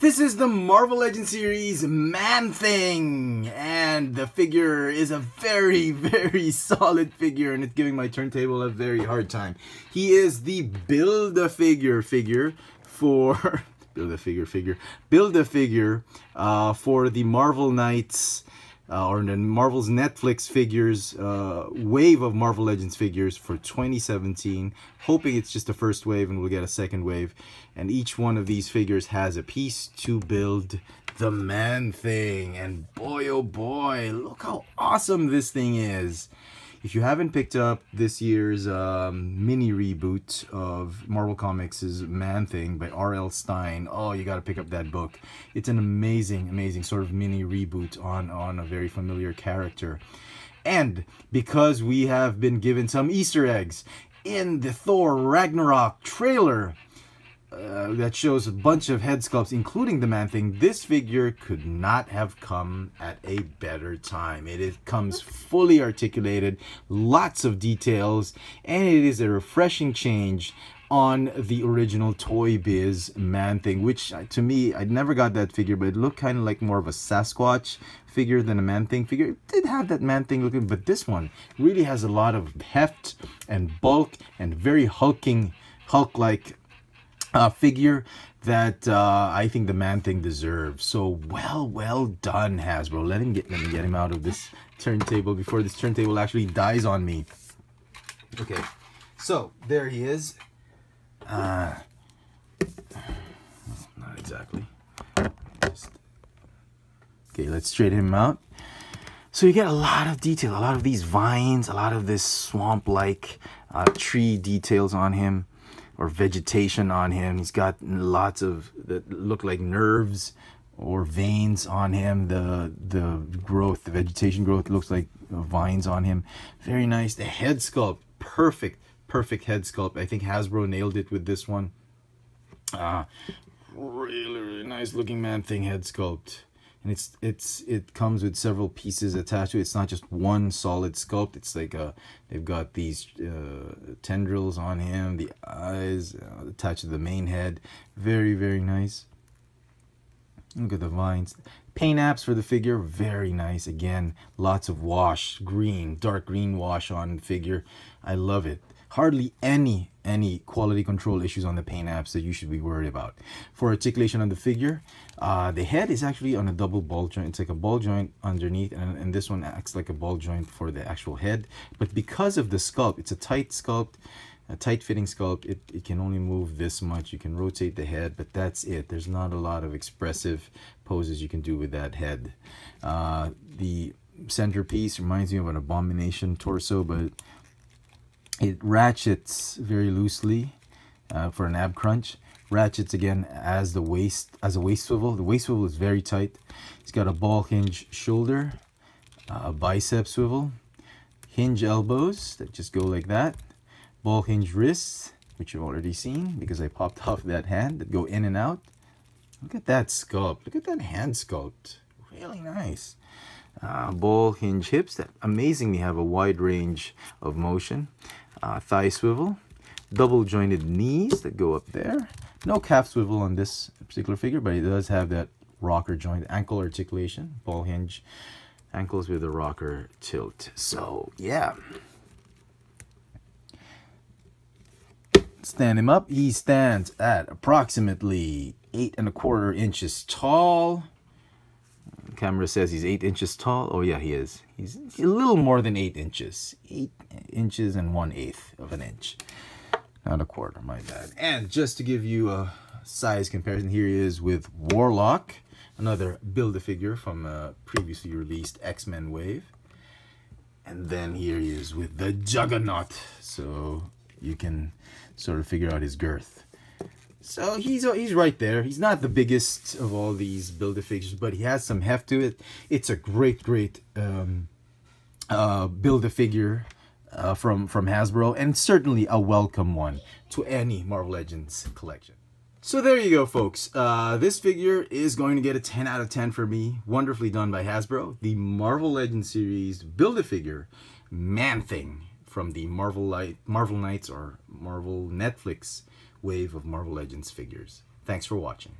This is the Marvel Legends series Man-Thing, and the figure is a very, very solid figure, and it's giving my turntable a very hard time. He is the Build-A-Figure figure for Build-A-Figure for the Marvel Knights or the Marvel's Netflix figures wave of Marvel Legends figures for 2017. Hoping it's just the first wave and we'll get a second wave. And each one of these figures has a piece to build the Man-Thing. And boy, oh boy, look how awesome this thing is. If you haven't picked up this year's mini reboot of Marvel Comics' Man-Thing by R.L. Stine, oh, you got to pick up that book. It's an amazing, amazing sort of mini reboot on a very familiar character. And because we have been given some Easter eggs in the Thor Ragnarok trailer, that shows a bunch of head sculpts, including the Man-Thing, this figure could not have come at a better time. It comes fully articulated, lots of details, and it is a refreshing change on the original Toy Biz Man-Thing, which to me, I never got that figure, but it looked kind of like more of a Sasquatch figure than a Man-Thing figure. It did have that Man-Thing looking, but this one really has a lot of heft and bulk and very Hulk-like figure that I think the Man-Thing deserves. So well done, Hasbro. Let me get him out of this turntable before this turntable actually dies on me. Okay, so there he is. Not exactly. Okay, let's straighten him out. So you get a lot of detail, a lot of these vines, a lot of this swamp-like tree details on him, or vegetation on him. He's got lots of that look like nerves or veins on him. The growth, the vegetation growth looks like vines on him. Very nice. The head sculpt, perfect head sculpt. I think Hasbro nailed it with this one. Really nice looking Man-Thing head sculpt. And it comes with several pieces attached to it. It's not just one solid sculpt. It's like they've got these tendrils on him, the eyes attached to the main head. Very nice. Look at the vines. Paint apps for the figure, very nice. Again, lots of wash, green, dark green wash on figure. I love it. Hardly any quality control issues on the paint apps that you should be worried about. For articulation on the figure, the head is actually on a double ball joint. It's like a ball joint underneath, and this one acts like a ball joint for the actual head. But because of the sculpt, it's a tight sculpt, a tight fitting sculpt. It can only move this much. You can rotate the head, but that's it. There's not a lot of expressive poses you can do with that head. The centerpiece reminds me of an Abomination torso, but it ratchets very loosely for an ab crunch. Ratchets again as a waist swivel. The waist swivel is very tight. It's got a ball hinge shoulder, a bicep swivel, hinge elbows that just go like that, ball hinge wrists, which you've already seen because I popped off that hand, that go in and out. Look at that sculpt. Look at that hand sculpt. Really nice. Ball hinge hips that amazingly have a wide range of motion. Thigh swivel, double jointed knees that go up there. No calf swivel on this particular figure, but it does have that rocker joint, ankle articulation, ball hinge, ankles with a rocker tilt. So yeah, stand him up. He stands at approximately 8¼ inches tall. The camera says he's 8 inches tall. Oh yeah, he is. He's a little more than 8 inches. 8 inches and 1/8 of an inch. Not a quarter, my bad. And just to give you a size comparison, here he is with Warlock, another Build-A-Figure from a previously released X-Men wave. And then here he is with the Juggernaut, so you can sort of figure out his girth. So he's right there. He's not the biggest of all these Build-A-Figures, but he has some heft to it. It's a great Build-A-Figure from Hasbro, and certainly a welcome one to any Marvel Legends collection. So there you go, folks. This figure is going to get a 10 out of 10 for me. Wonderfully done by Hasbro. The Marvel Legends series Build-A-Figure Man-Thing from the Marvel Knights or Marvel Netflix wave of Marvel Legends figures. Thanks for watching.